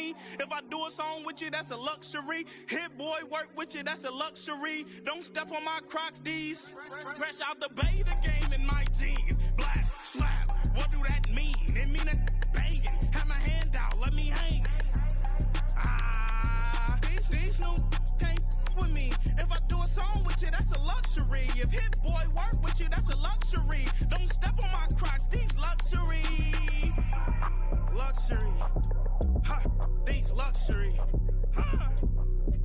me. If I do a song with you, that's a luxury. Hit boy, work with you, that's a luxury. Don't step on my Crocs, D's. Fresh out the bay, the game in my jeans. Black, slap, what do that mean? It mean a banging. Have my hand out, let me hang. These new can't with me. If I do a song with you, that's a luxury. If hit boy work with you, that's a luxury. Don't step on my Crocs, these luxury. Luxury. Ha, these luxury. Ha,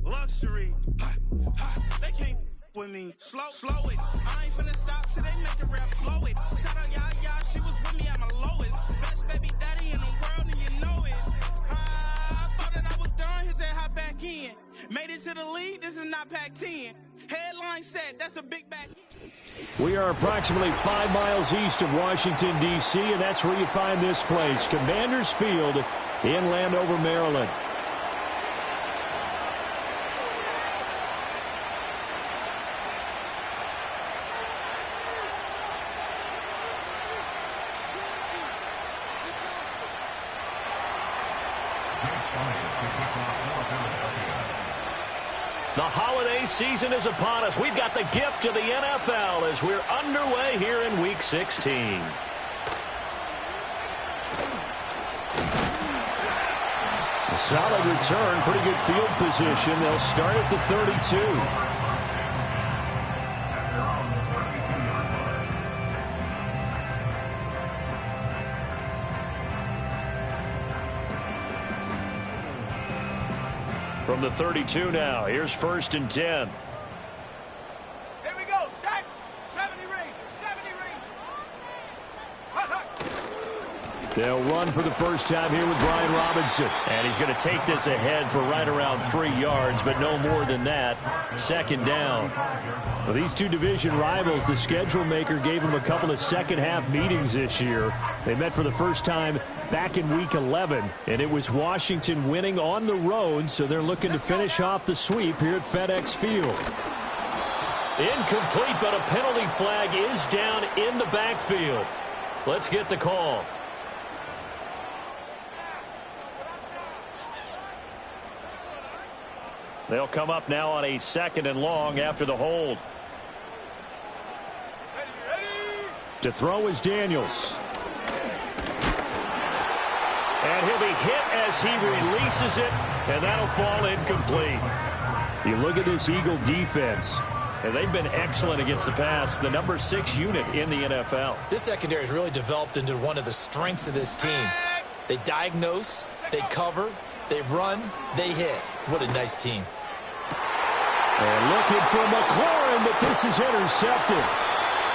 luxury. Ha, ha, they can't with me. Slow it. I ain't finna stop till they make the rap blow it. Shout out Yaya, she was with me at my lowest. Best baby daddy in the world and you know it. I thought that I was done, he said hop back in. Made it to the league, this is not Pac-10. Headline set, that's a big back. We are approximately 5 miles east of Washington, D.C., and that's where you find this place, Commanders Field in Landover, Maryland. The holiday season is upon us. We've got the gift of the NFL as we're underway here in Week 16. A solid return, pretty good field position. They'll start at the 32. From the 32 now, here's 1st and 10. Here we go, set, 70 range, 70 range. They'll run for the first time here with Brian Robinson. And he's going to take this ahead for right around 3 yards, but no more than that. 2nd down. Well, these two division rivals, the schedule maker gave them a couple of second-half meetings this year. They met for the first time back in Week 11, and it was Washington winning on the road, so they're looking to finish off the sweep here at FedEx Field. Incomplete, but a penalty flag is down in the backfield. Let's get the call. They'll come up now on a 2nd and long after the hold. To throw is Daniels. And he'll be hit as he releases it, and that'll fall incomplete. You look at this Eagle defense, and they've been excellent against the pass, the number 6 unit in the NFL. This secondary has really developed into one of the strengths of this team. They diagnose, they cover, they run, they hit. What a nice team. And looking for McLaurin, but this is intercepted.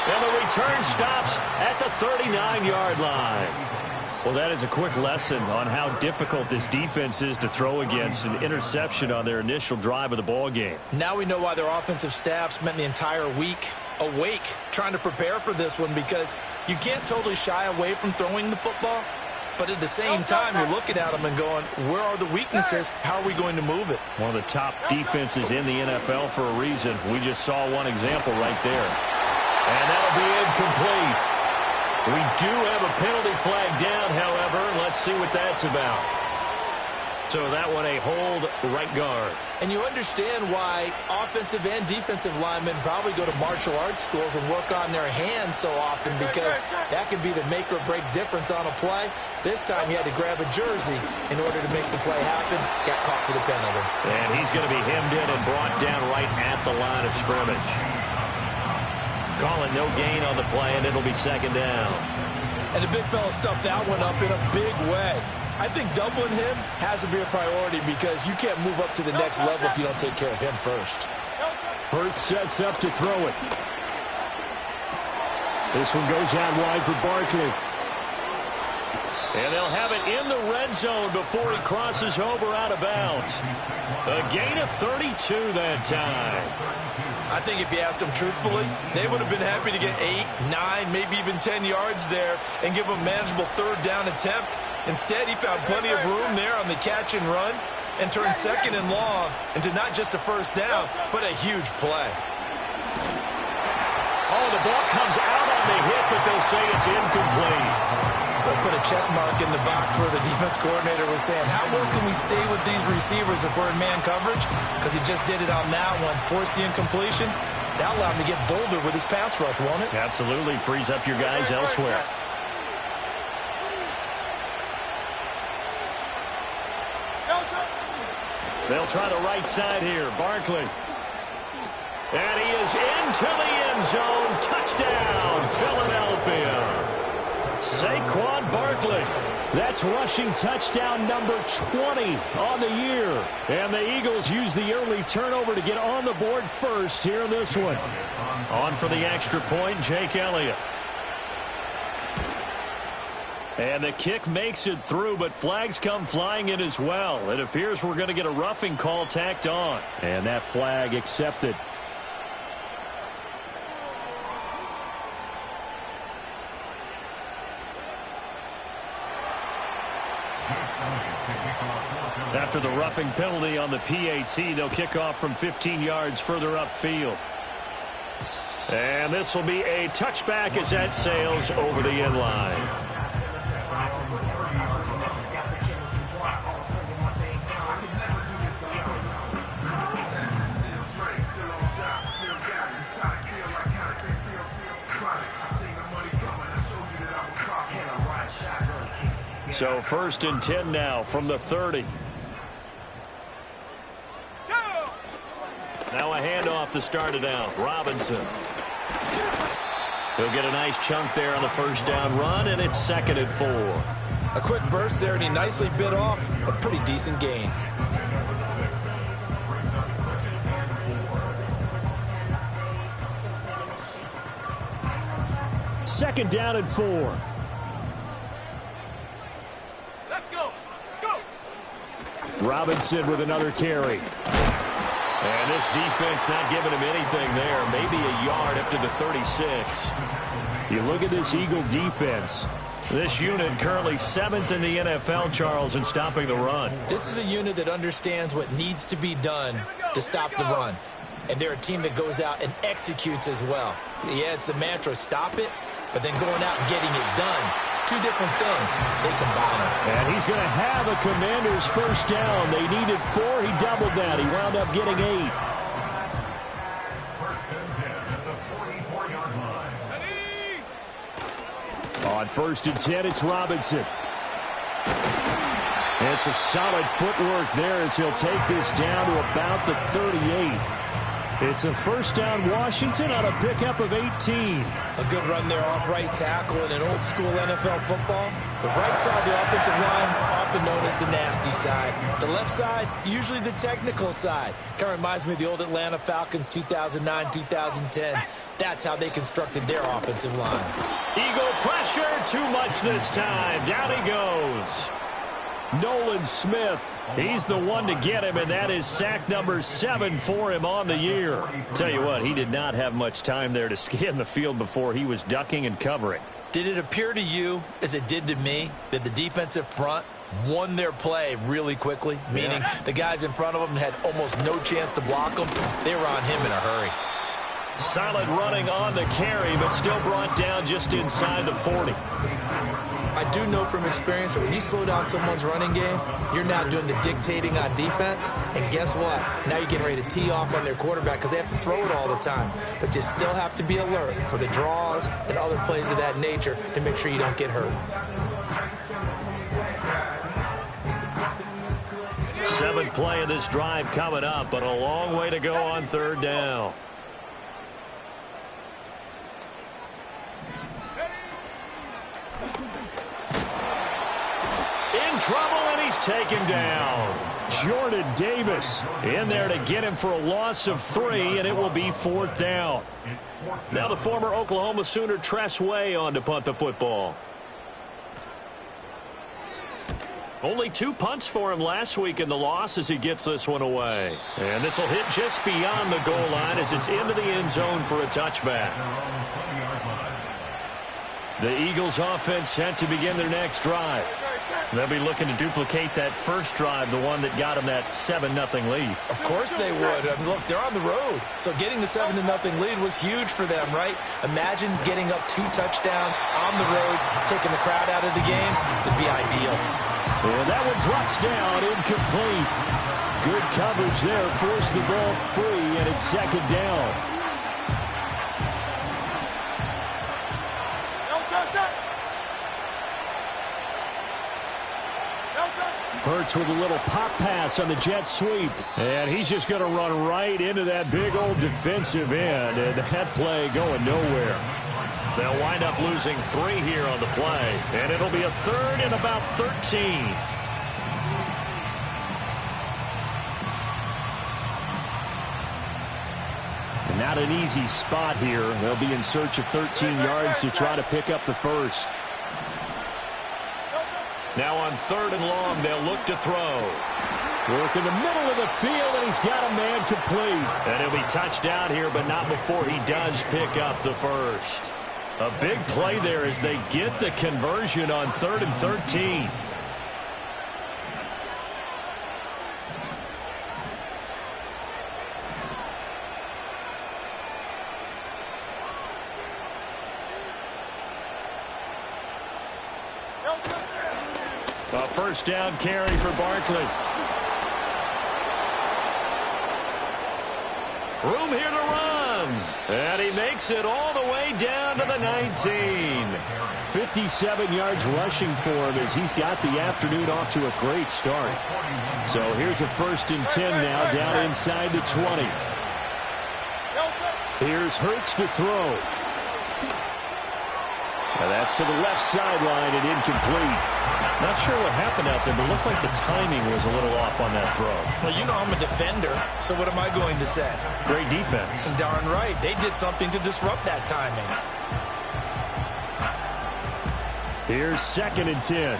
And the return stops at the 39-yard line. Well, that is a quick lesson on how difficult this defense is to throw against. An interception on their initial drive of the ball game. Now we know why their offensive staff spent the entire week awake trying to prepare for this one, because you can't totally shy away from throwing the football. But at the same time, you're looking at them and going, where are the weaknesses? How are we going to move it? One of the top defenses in the NFL for a reason. We just saw one example right there. And that'll be incomplete. We do have a penalty flag down, however. Let's see what that's about. So that one a hold, right guard. And you understand why offensive and defensive linemen probably go to martial arts schools and work on their hands so often, because that can be the make or break difference on a play. This time he had to grab a jersey in order to make the play happen. Got caught for the penalty. And he's going to be hemmed in and brought down right at the line of scrimmage. Calling no gain on the play, and it'll be 2nd down. And the big fella stuffed that one up in a big way. I think doubling him has to be a priority, because you can't move up to the next level if you don't take care of him first. Hurts sets up to throw it. This one goes out wide for Barkley. And they'll have it in the red zone before he crosses over out of bounds. A gain of 32 that time. I think if you asked them truthfully, they would have been happy to get 8, 9, maybe even 10 yards there and give them a manageable 3rd down attempt. Instead, he found plenty of room there on the catch and run and turned 2nd and long into not just a 1st down, but a huge play. Oh, the ball comes out on the hit, but they'll say it's incomplete. They'll put a check mark in the box where the defense coordinator was saying, how well can we stay with these receivers if we're in man coverage? Because he just did it on that one, force the incompletion. That'll allow him to get bolder with his pass rush, won't it? Absolutely. Frees up your guys elsewhere. They'll try the right side here. Barkley. And he is into the end zone. Touchdown, Philadelphia. Saquon Barkley. That's rushing touchdown number 20 on the year. And the Eagles use the early turnover to get on the board first here in this one. On for the extra point, Jake Elliott. And the kick makes it through, but flags come flying in as well. It appears we're going to get a roughing call tacked on. And that flag accepted. After the roughing penalty on the PAT, they'll kick off from 15 yards further upfield. And this will be a touchback as that sails over the end line. So 1st and 10 now from the 30. Now a handoff to start it out. Robinson. He'll get a nice chunk there on the first down run, and it's 2nd and 4. A quick burst there, and he nicely bit off a pretty decent gain. Second down and 4. Robinson with another carry. And this defense not giving him anything there. Maybe a yard up to the 36. You look at this Eagle defense. This unit currently 7th in the NFL, Charles, in stopping the run. This is a unit that understands what needs to be done to stop the run. And they're a team that goes out and executes as well. Yeah, it's the mantra, stop it, but then going out and getting it done. Two different things. They combine them. And he's going to have a Commanders first down. They needed 4. He doubled that. He wound up getting 8. On 1st and 10, it's Robinson. And some solid footwork there as he'll take this down to about the 38. It's a first down Washington on a pickup of 18. A good run there off right tackle in an old school NFL football. The right side of the offensive line, often known as the nasty side. The left side, usually the technical side. Kind of reminds me of the old Atlanta Falcons 2009-2010. That's how they constructed their offensive line. Eagle pressure, too much this time. Down he goes. Nolan Smith, he's the one to get him, and that is sack number 7 for him on the year. Tell you what, he did not have much time there to scan the field before he was ducking and covering. Did it appear to you, as it did to me, that the defensive front won their play really quickly? Meaning the guys in front of them had almost no chance to block them. They were on him in a hurry. Solid running on the carry, but still brought down just inside the 40. I do know from experience that when you slow down someone's running game, you're now doing the dictating on defense. And guess what? Now you're getting ready to tee off on their quarterback because they have to throw it all the time. But you still have to be alert for the draws and other plays of that nature to make sure you don't get hurt. 7th play of this drive coming up, but a long way to go on 3rd down. In trouble, and he's taken down. Jordan Davis in there to get him for a loss of 3, and it will be 4th down. Now the former Oklahoma Sooner Tress Way on to punt the football. Only 2 punts for him last week in the loss as he gets this one away. And this will hit just beyond the goal line as it's into the end zone for a touchback. The Eagles offense set to begin their next drive. They'll be looking to duplicate that first drive, the one that got them that 7-0 lead. Of course they would. I mean, look, they're on the road. So getting the 7-0 lead was huge for them, right? Imagine getting up 2 touchdowns on the road, taking the crowd out of the game. It'd be ideal. And that one drops down, incomplete. Good coverage there, forced the ball free, and it's second down. Hurts with a little pop pass on the jet sweep. And he's just going to run right into that big old defensive end. And that play going nowhere. They'll wind up losing 3 here on the play. And it'll be a 3rd and about 13. And not an easy spot here. They'll be in search of 13 yards to try to pick up the first. Now on 3rd and long, they'll look to throw. Work in the middle of the field, and he's got a man complete. And he'll be touchdown here, but not before he does pick up the first. A big play there as they get the conversion on 3rd and 13. A first down carry for Barkley. Room here to run. And he makes it all the way down to the 19. 57 yards rushing for him as he's got the afternoon off to a great start. So here's a 1st and 10 now down inside the 20. Here's Hurts to throw. And that's to the left sideline and incomplete. Not sure what happened out there, but it looked like the timing was a little off on that throw. Well, you know I'm a defender, so what am I going to say? Great defense. Darn right. They did something to disrupt that timing. Here's 2nd and 10.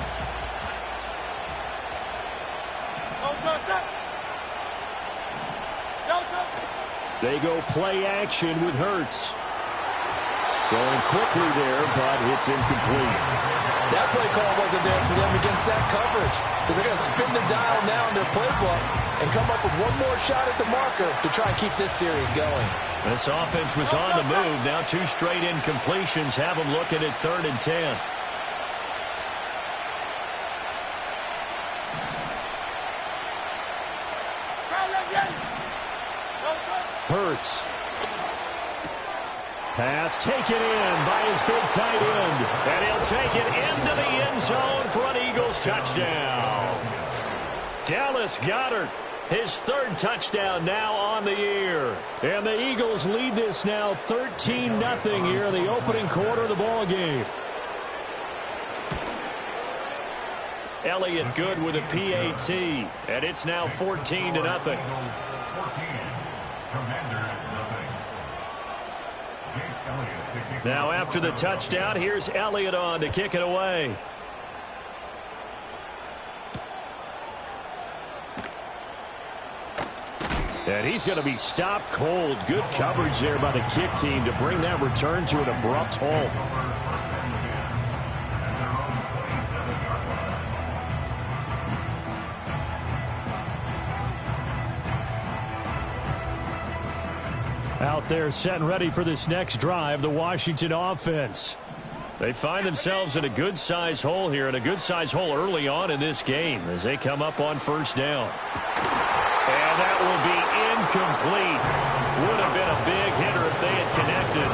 They go play action with Hurts. Going quickly there, but it's incomplete. That play call wasn't there for them against that coverage. So they're going to spin the dial now in their playbook and come up with one more shot at the marker to try and keep this series going. This offense was on the move. Now 2 straight incompletions have them looking at 3rd and 10. Hurts. Pass taken in by his big tight end. And he'll take it into the end zone for an Eagles touchdown. Dallas Goedert, his 3rd touchdown now on the year. And the Eagles lead this now 13-0 here in the opening quarter of the ball game. Elliott good with a PAT. And it's now 14-0. Now after the touchdown, here's Elliott on to kick it away. And he's going to be stopped cold. Good coverage there by the kick team to bring that return to an abrupt halt. Out there set and ready for this next drive, the Washington offense. They find themselves in a good-sized hole here, and a good-sized hole early on in this game as they come up on 1st down. And that will be incomplete. Would have been a big hitter if they had connected.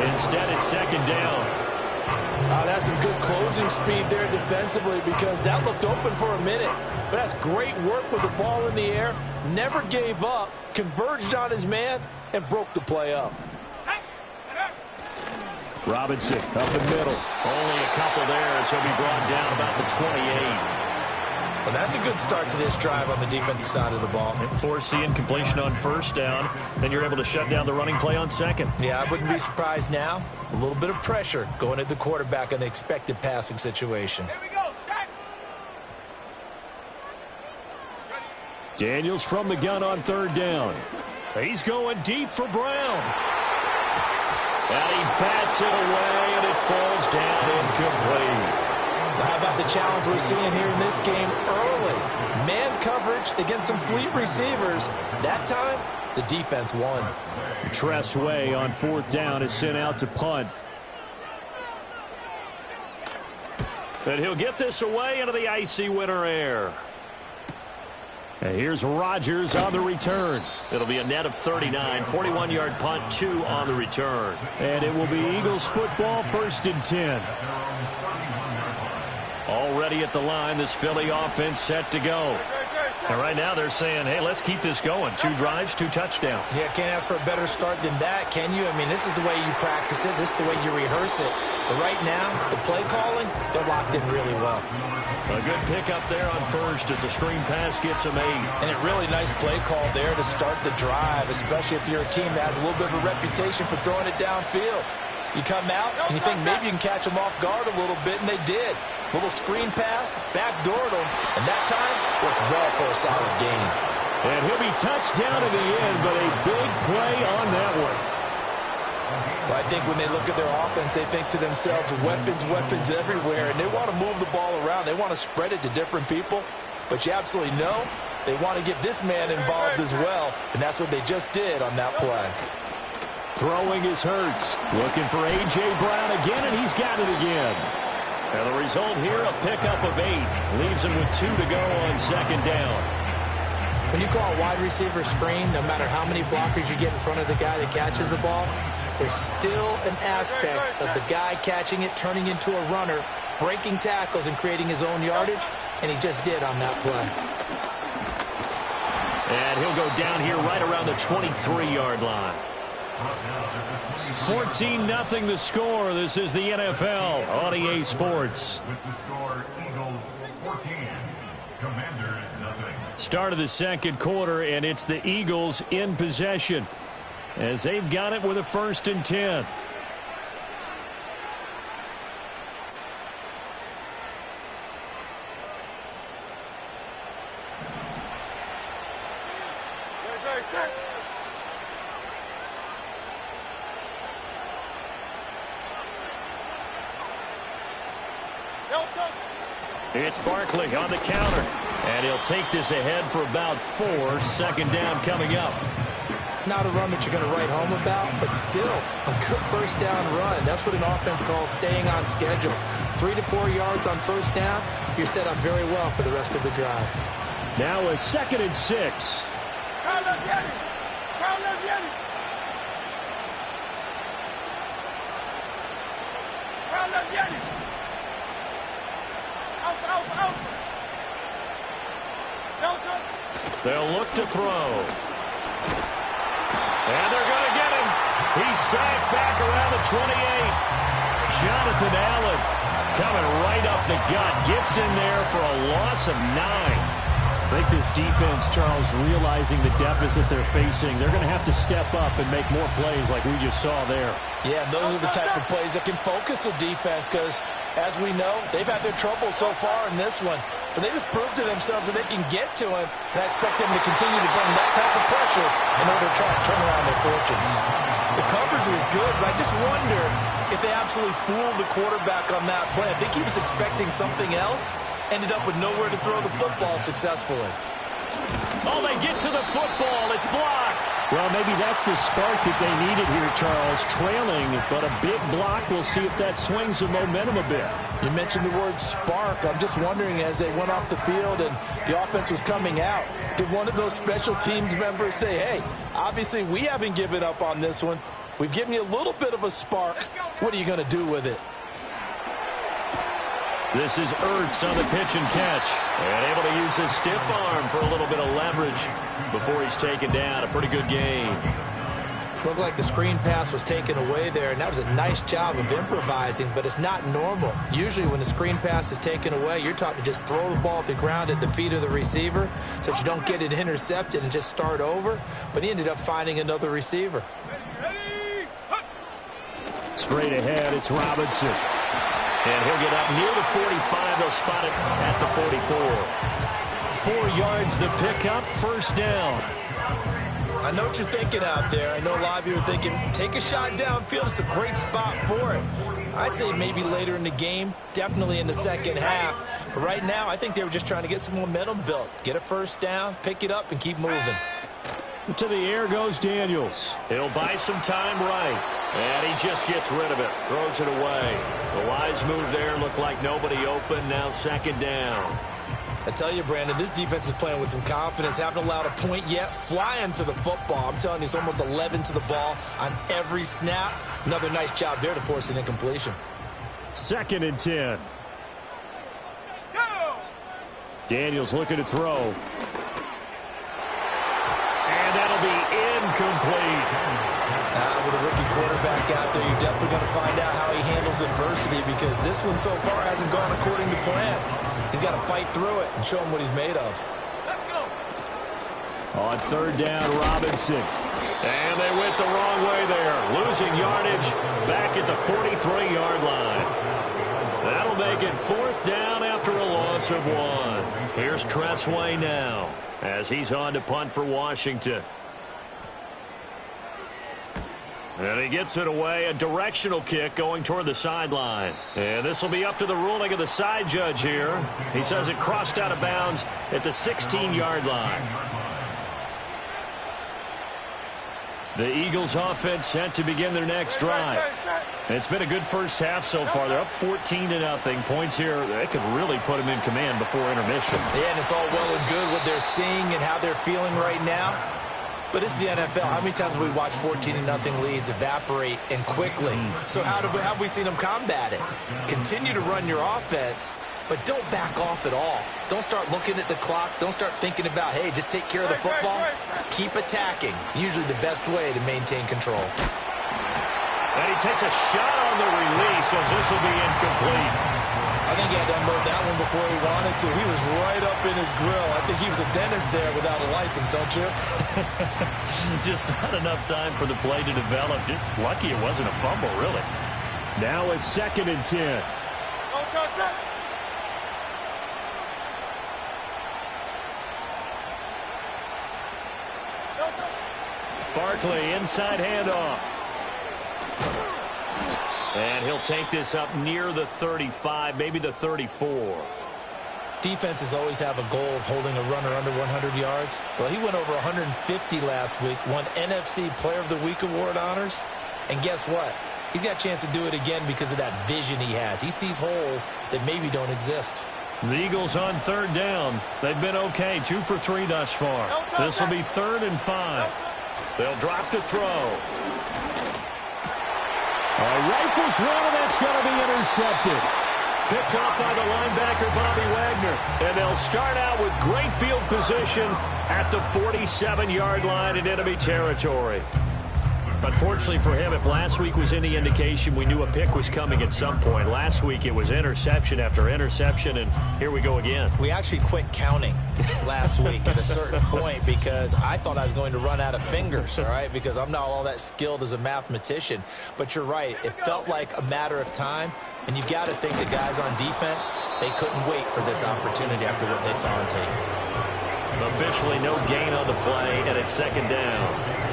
Instead, it's 2nd down. That's some good closing speed there defensively because that looked open for a minute. But that's great work with the ball in the air. Never gave up, converged on his man, and broke the play up. Robinson up the middle. Only a couple there as he'll be brought down about the 28. Well, that's a good start to this drive on the defensive side of the ball. Force the incompletion on 1st down. Then you're able to shut down the running play on 2nd. Yeah, I wouldn't be surprised now. A little bit of pressure going at the quarterback in the expected passing situation. Here we go, set. Daniels from the gun on 3rd down. He's going deep for Brown. And he bats it away, and it falls down incomplete. Well, how about the challenge we're seeing here in this game early? Man coverage against some fleet receivers. That time, the defense won. Tress Way on 4th down is sent out to punt. And he'll get this away into the icy winter air. And here's Rodgers on the return. It'll be a net of 39, 41-yard punt, 2 on the return. And it will be Eagles football, 1st and 10. Already at the line, this Philly offense set to go. And right now they're saying, hey, let's keep this going. 2 drives, 2 touchdowns. Yeah, can't ask for a better start than that, can you? I mean, this is the way you practice it. This is the way you rehearse it. But right now, the play calling, they're locked in really well. A good pickup there on 1st as a screen pass gets him 8. And a really nice play call there to start the drive, especially if you're a team that has a little bit of a reputation for throwing it downfield. You come out and you think maybe you can catch them off guard a little bit, and they did. Little screen pass, backdoored him, and that time worked well for a solid gain. And he'll be touched down in the end, but a big play on that one. Well, I think when they look at their offense, they think to themselves, weapons, weapons everywhere, and they want to move the ball around. They want to spread it to different people, but you absolutely know they want to get this man involved as well, and that's what they just did on that play. Throwing is Hurts. Looking for A.J. Brown again, and he's got it again. And the result here, a pickup of 8. Leaves him with 2 to go on 2nd down. When you call a wide receiver screen, no matter how many blockers you get in front of the guy that catches the ball, there's still an aspect of the guy catching it, turning into a runner, breaking tackles and creating his own yardage, and he just did on that play. And he'll go down here right around the 23-yard line. 14-0 the score. This is the NFL on EA Sports. With the score, Eagles 14, Commanders nothing. Start of the 2nd quarter, and it's the Eagles in possession as they've got it with a 1st and 10. It's Barkley on the counter, and he'll take this ahead for about 4. 2nd down coming up. Not a run that you're going to write home about, but still a good 1st down run. That's what an offense calls staying on schedule. 3 to 4 yards on 1st down, you're set up very well for the rest of the drive. Now a 2nd and 6. They'll look to throw. And they're going to get him. He's sacked back around the 28. Jonathan Allen coming right up the gut. Gets in there for a loss of 9. I think this defense, Charles, realizing the deficit they're facing, they're going to have to step up and make more plays like we just saw there. Yeah, those are the type of plays that can focus a defense because, as we know, they've had their trouble so far in this one. But they just proved to themselves that they can get to him, and I expect them to continue to bring that type of pressure in order to try to turn around their fortunes. The coverage was good, but I just wonder if they absolutely fooled the quarterback on that play. I think he was expecting something else, ended up with nowhere to throw the football successfully. Oh, they get to the football. It's blocked. Well, maybe that's the spark that they needed here, Charles. Trailing, but a big block. We'll see if that swings the momentum a bit. You mentioned the word spark. I'm just wondering, as they went off the field and the offense was coming out, did one of those special teams members say, hey, obviously we haven't given up on this one. We've given you a little bit of a spark. What are you going to do with it? This is Ertz on the pitch and catch. And able to use his stiff arm for a little bit of leverage before he's taken down. A pretty good game. Looked like the screen pass was taken away there, and that was a nice job of improvising, but it's not normal. Usually when the screen pass is taken away, you're taught to just throw the ball at the ground at the feet of the receiver so that you don't get it intercepted and just start over. But he ended up finding another receiver. Straight ahead, it's Robinson. And he'll get up near the 45. They'll spot it at the 44. 4 yards the pickup, 1st down. I know what you're thinking out there. I know a lot of you are thinking, take a shot downfield. It's a great spot for it. I'd say maybe later in the game, definitely in the second half. But right now, I think they were just trying to get some momentum built. Get a first down, pick it up, and keep moving. To the air goes Daniels. He'll buy some time right. And he just gets rid of it. Throws it away. The wise move there. Looked like nobody open. Now second down. I tell you, Brandon, this defense is playing with some confidence. Haven't allowed a point yet. Flying to the football. I'm telling you, it's almost 11 to the ball on every snap. Another nice job there to force an incompletion. 2nd and 10. Daniels looking to throw. And that'll be incomplete. With a rookie quarterback out there, you're definitely going to find out how he handles adversity, because this one so far hasn't gone according to plan. He's got to fight through it and show him what he's made of. Let's go. On 3rd down, Robinson. And they went the wrong way there. Losing yardage back at the 43-yard line. That'll make it 4th down after a loss of 1. Here's Tressway now as he's on to punt for Washington. And he gets it away. A directional kick going toward the sideline. And this will be up to the ruling of the side judge here. He says it crossed out of bounds at the 16-yard line. The Eagles offense set to begin their next drive. It's been a good first half so far. They're up 14-0. Points here, they could really put them in command before intermission. Yeah, and it's all well and good what they're seeing and how they're feeling right now. But this is the NFL. How many times have we watched 14-0 leads evaporate and quickly? So how have we seen them combat it? Continue to run your offense, but don't back off at all. Don't start looking at the clock. Don't start thinking about, hey, just take care of the football. Keep attacking. Usually the best way to maintain control. And he takes a shot on the release as this will be incomplete. I think he had to unload that one before he wanted to. He was right up in his grill. I think he was a dentist there without a license, don't you? Just not enough time for the play to develop. Just lucky it wasn't a fumble, really. Now it's 2nd and 10. Barkley, inside handoff. And he'll take this up near the 35, maybe the 34. Defenses always have a goal of holding a runner under 100 yards. Well, he went over 150 last week, won NFC Player of the Week award honors. And guess what? He's got a chance to do it again because of that vision he has. He sees holes that maybe don't exist. The Eagles on 3rd down. They've been okay, 2 for 3 thus far. This will be 3rd and 5. They'll drop to throw. Rifles one, and that's going to be intercepted. Picked off by the linebacker, Bobby Wagner. And they'll start out with great field position at the 47-yard line in enemy territory. Unfortunately for him, if last week was any indication, we knew a pick was coming at some point. Last week it was interception after interception, and here we go again. We actually quit counting last week at a certain point because I thought I was going to run out of fingers, all right, because I'm not all that skilled as a mathematician. But you're right. It felt like a matter of time, and you've got to think the guys on defense, they couldn't wait for this opportunity after what they saw on tape. Officially no gain on the play, and it's 2nd down.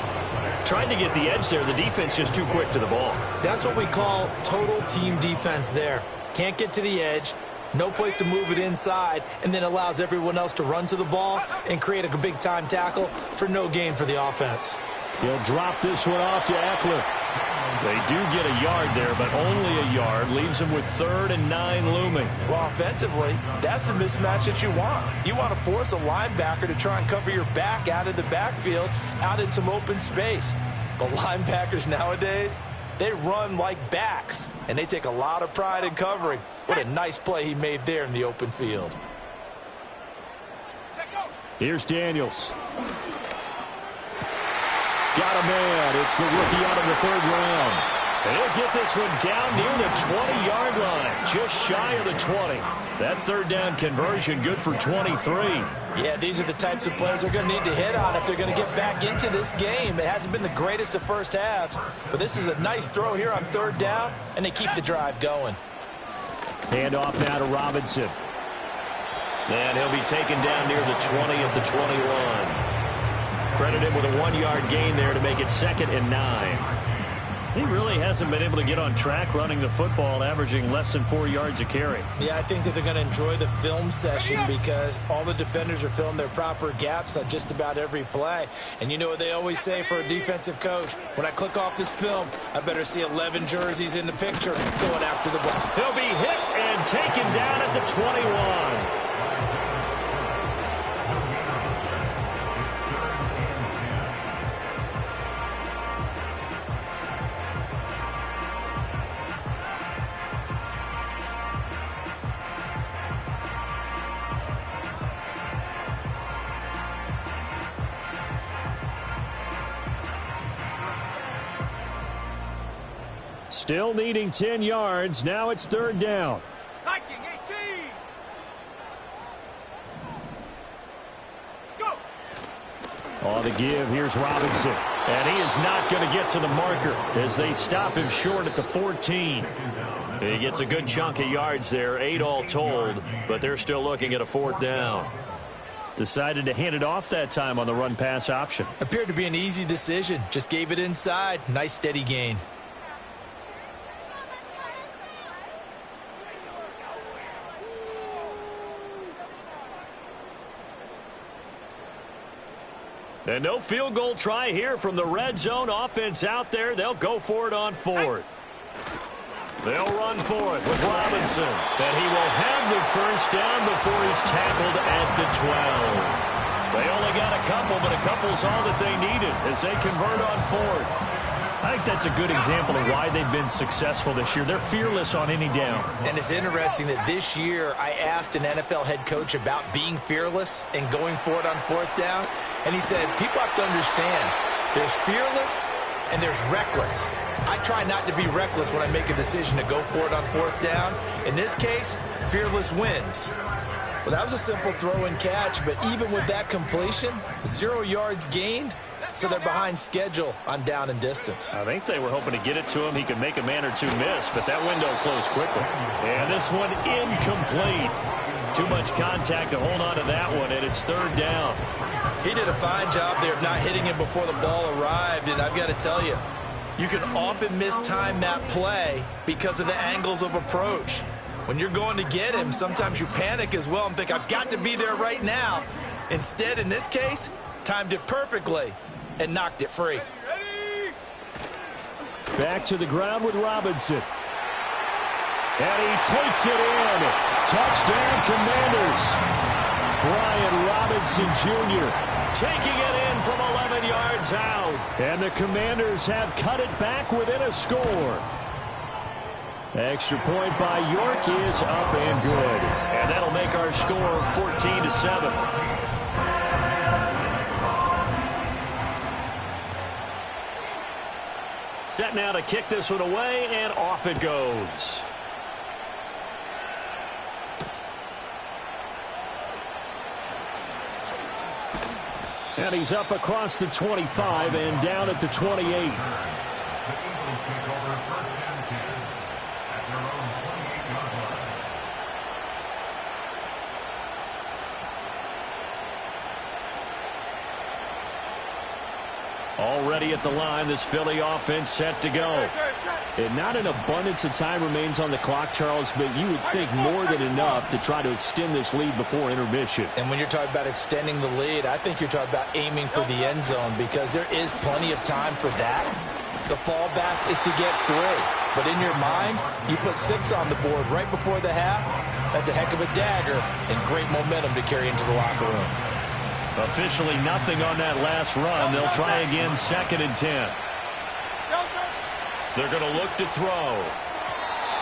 Tried to get the edge there. The defense just too quick to the ball. That's what we call total team defense there. Can't get to the edge, no place to move it inside, and then allows everyone else to run to the ball and create a big-time tackle for no gain for the offense. He'll drop this one off to Eckler. They do get a yard there, but only a yard. Leaves them with 3rd and 9 looming. Well, offensively, that's the mismatch that you want. You want to force a linebacker to try and cover your back out of the backfield, out in some open space. But linebackers nowadays, they run like backs, and they take a lot of pride in covering. What a nice play he made there in the open field. Here's Daniels. Got a man. It's the rookie out in the 3rd round. And he'll get this one down near the 20-yard line, just shy of the 20. That 3rd down conversion good for 23. Yeah, these are the types of plays they're going to need to hit on if they're going to get back into this game. It hasn't been the greatest of first halves, but this is a nice throw here on 3rd down, and they keep the drive going. Hand off now to Robinson. And he'll be taken down near the 20 of the 21. Credit him with a 1-yard gain there to make it 2nd and 9. He really hasn't been able to get on track running the football, averaging less than 4 yards a carry. Yeah, I think that they're going to enjoy the film session because all the defenders are filling their proper gaps on just about every play. And you know what they always say for a defensive coach? When I click off this film, I better see 11 jerseys in the picture going after the ball. He'll be hit and taken down at the 21. Still needing 10 yards. Now it's 3rd down. Hiking 18. Go. On the give, here's Robinson. And he is not going to get to the marker as they stop him short at the 14. He gets a good chunk of yards there, 8 all told, but they're still looking at a 4th down. Decided to hand it off that time on the run-pass option. Appeared to be an easy decision. Just gave it inside. Nice steady gain. And no field goal try here from the red zone. Offense out there. They'll go for it on 4th. They'll run for it with Robinson. And he will have the 1st down before he's tackled at the 12. They only got a couple, but a couple's all that they needed as they convert on 4th. I think that's a good example of why they've been successful this year. They're fearless on any down. And it's interesting that this year I asked an NFL head coach about being fearless and going for it on 4th down. And he said, people have to understand, there's fearless and there's reckless. I try not to be reckless when I make a decision to go for it on 4th down. In this case, fearless wins. Well, that was a simple throw and catch, but even with that completion, 0 yards gained. So they're behind schedule on down and distance. I think they were hoping to get it to him. He could make a man or two miss, but that window closed quickly. And this one incomplete. Too much contact to hold on to that one, and it's 3rd down. He did a fine job there of not hitting him before the ball arrived, and I've got to tell you, you can often mistime that play because of the angles of approach. When you're going to get him, sometimes you panic as well and think, I've got to be there right now. Instead, in this case, timed it perfectly and knocked it free. Back to the ground with Robinson. And he takes it in. Touchdown, Commanders. Brian Robinson Jr. taking it in from 11 yards out. And the Commanders have cut it back within a score. Extra point by York is up and good. And that'll make our score 14-7. Set now to kick this one away, and off it goes. And he's up across the 25 and down at the 28. Already at the line, this Philly offense set to go. And not an abundance of time remains on the clock, Charles, but you would think more than enough to try to extend this lead before intermission. And when you're talking about extending the lead, I think you're talking about aiming for the end zone because there is plenty of time for that. The fallback is to get 3. But in your mind, you put 6 on the board right before the half. That's a heck of a dagger and great momentum to carry into the locker room. Officially nothing on that last run. They'll try again 2nd and 10. They're going to look to throw.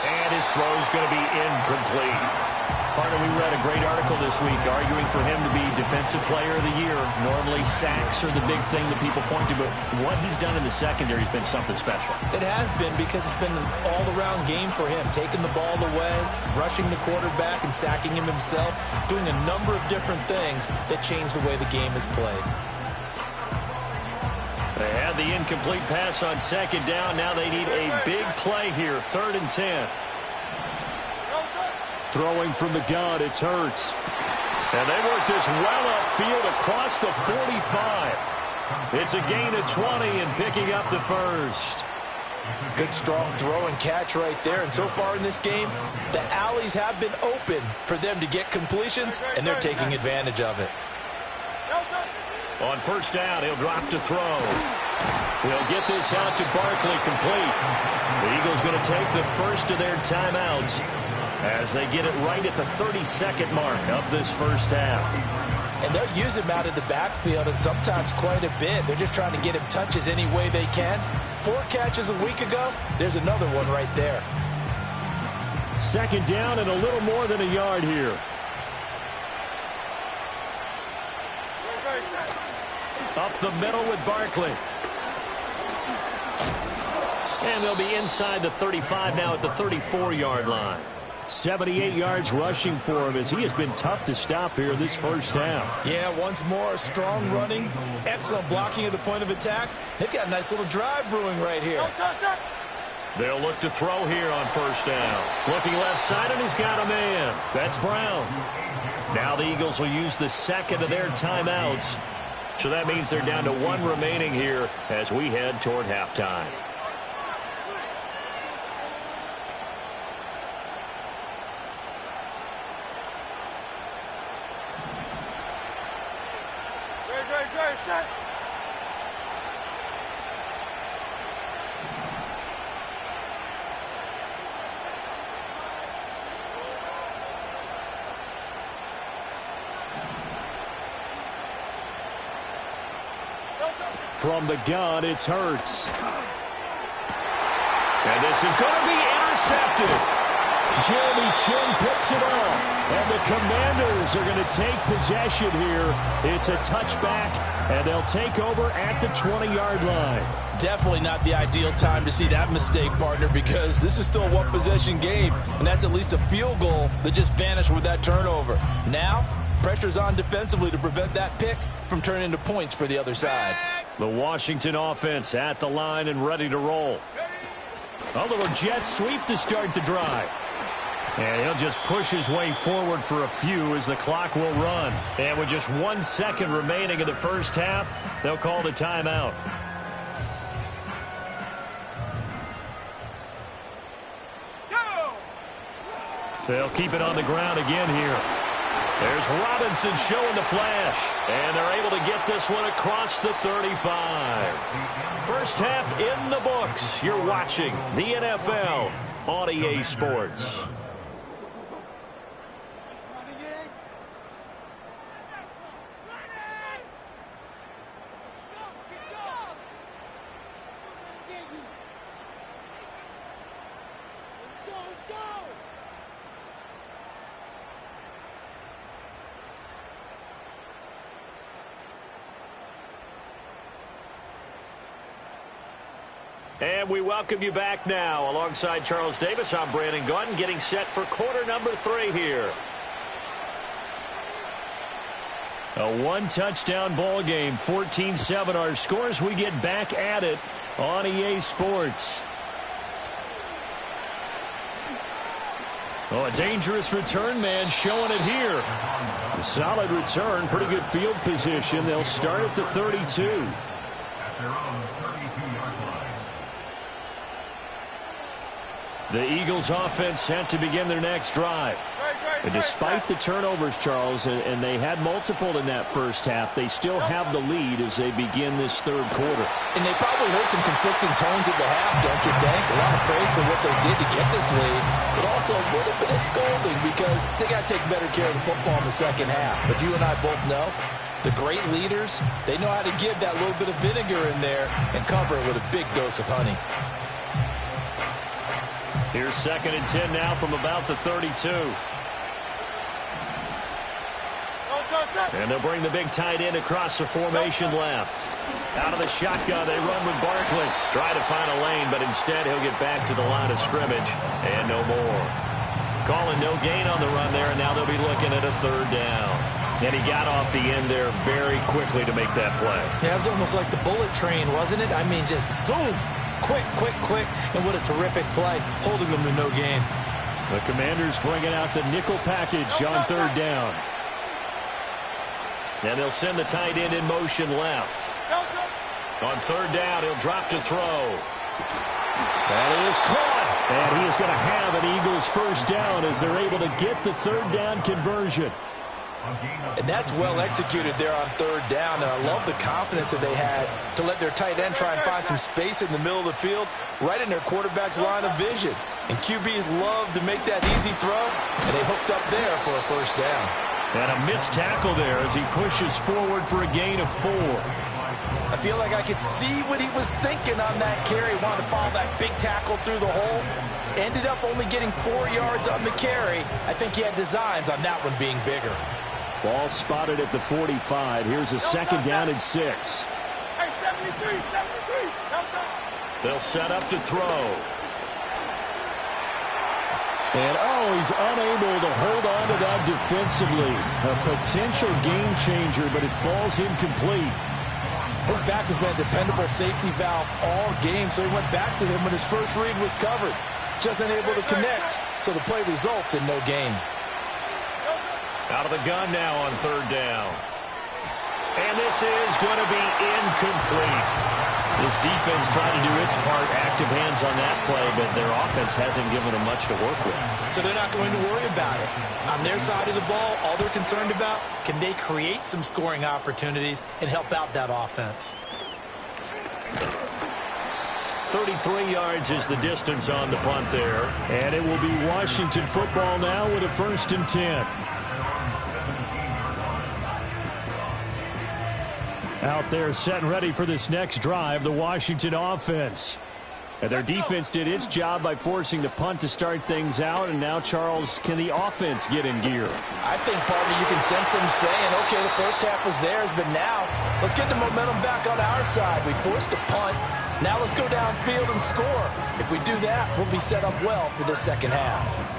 And his throw is going to be incomplete. Partner, we read a great article this week arguing for him to be Defensive Player of the Year. Normally sacks are the big thing that people point to, but what he's done in the secondary has been something special. It has been because it's been an all-around game for him. Taking the ball away, rushing the quarterback, and sacking him himself. Doing a number of different things that change the way the game is played. They had the incomplete pass on 2nd down. Now they need a big play here. 3rd and 10. Throwing from the gun, it's Hurts. And they work this well upfield across the 45. It's a gain of 20 and picking up the 1st. Good, strong throw and catch right there. And so far in this game, the alleys have been open for them to get completions, and they're taking advantage of it. On first down, he'll drop to throw. He'll get this out to Barkley complete. The Eagles going to take the first of their timeouts as they get it right at the 32nd mark of this first half. And they'll use him out of the backfield, and sometimes quite a bit. They're just trying to get him touches any way they can. 4 catches a week ago. There's another one right there. Second down and a little more than a yard here. Up the middle with Barkley. And they'll be inside the 35 now at the 34-yard line. 78 yards rushing for him as he has been tough to stop here this first half. Yeah, once more, strong running, excellent blocking at the point of attack. They've got a nice little drive brewing right here. They'll look to throw here on first down. Looking left side, and he's got a man. That's Brown. Now the Eagles will use the second of their timeouts. So that means they're down to 1 remaining here as we head toward halftime. From the gun, it's Hurts. And this is going to be intercepted. Jeremy Chin picks it off. And the Commanders are going to take possession here. It's a touchback, and they'll take over at the 20-yard line. Definitely not the ideal time to see that mistake, partner, because this is still a one-possession game, and that's at least a field goal that just vanished with that turnover. Now, pressure's on defensively to prevent that pick from turning into points for the other side. The Washington offense at the line and ready to roll. A little jet sweep to start the drive. And he'll just push his way forward for a few as the clock will run. And with just 1 second remaining in the first half, they'll call the timeout. They'll keep it on the ground again here. There's Robinson showing the flash. And they're able to get this one across the 35. First half in the books. You're watching the NFL on EA Sports. And we welcome you back now. Alongside Charles Davis, I'm Brandon Gordon, getting set for quarter number 3 here. A one-touchdown ball game, 14-7 our scores. We get back at it on EA Sports. Oh, a dangerous return man showing it here. A solid return, pretty good field position. They'll start at the 32. At their own 32-yard line. The Eagles offense set to begin their next drive. And despite the turnovers, Charles, and they had multiple in that first half, they still have the lead as they begin this third quarter. And they probably heard some conflicting tones at the half, don't you think? A lot of praise for what they did to get this lead, but also a little bit of scolding because they got to take better care of the football in the second half. But you and I both know the great leaders, they know how to give that little bit of vinegar in there and cover it with a big dose of honey. Here's 2nd and 10 now from about the 32. And they'll bring the big tight end across the formation left. Out of the shotgun, they run with Barkley. Try to find a lane, but instead he'll get back to the line of scrimmage. And no more. Calling no gain on the run there, and now they'll be looking at a 3rd down. And he got off the end there very quickly to make that play. Yeah, it was almost like the bullet train, wasn't it? I mean, just zoom. Quick, quick, quick. And what a terrific play, holding them to no gain. The Commanders bringing out the nickel package on 3rd down. And they'll send the tight end in motion left. On 3rd down, he'll drop to throw. That is caught. And he is going to have an Eagles first down as they're able to get the third down conversion. And that's well executed there on third down. And I love the confidence that they had to let their tight end try and find some space in the middle of the field, right in their quarterback's line of vision. And QBs love to make that easy throw, and they hooked up there for a first down. And a missed tackle there as he pushes forward for a gain of 4. I feel like I could see what he was thinking on that carry. Wanted to follow that big tackle through the hole. Ended up only getting 4 yards on the carry. I think he had designs on that one being bigger. Ball spotted at the 45. Here's a second down and 6. Hey, 73. They'll set up to throw. And, he's unable to hold on to that defensively. A potential game changer, but it falls incomplete. His back has been a dependable safety valve all game, so he went back to him when his first read was covered. Just unable to connect, so the play results in no gain. Out of the gun now on third down. And this is going to be incomplete. This defense tried to do its part, active hands on that play, but their offense hasn't given them much to work with. So they're not going to worry about it. On their side of the ball, all they're concerned about, can they create some scoring opportunities and help out that offense? 33 yards is the distance on the punt there. And it will be Washington football now with a 1st and 10. Out there set and ready for this next drive, the Washington offense. And their defense did its job by forcing the punt to start things out. And now, Charles, can the offense get in gear? I think, partner, you can sense them saying, okay, the first half was theirs, but now let's get the momentum back on our side. We forced a punt. Now let's go downfield and score. If we do that, we'll be set up well for the second half.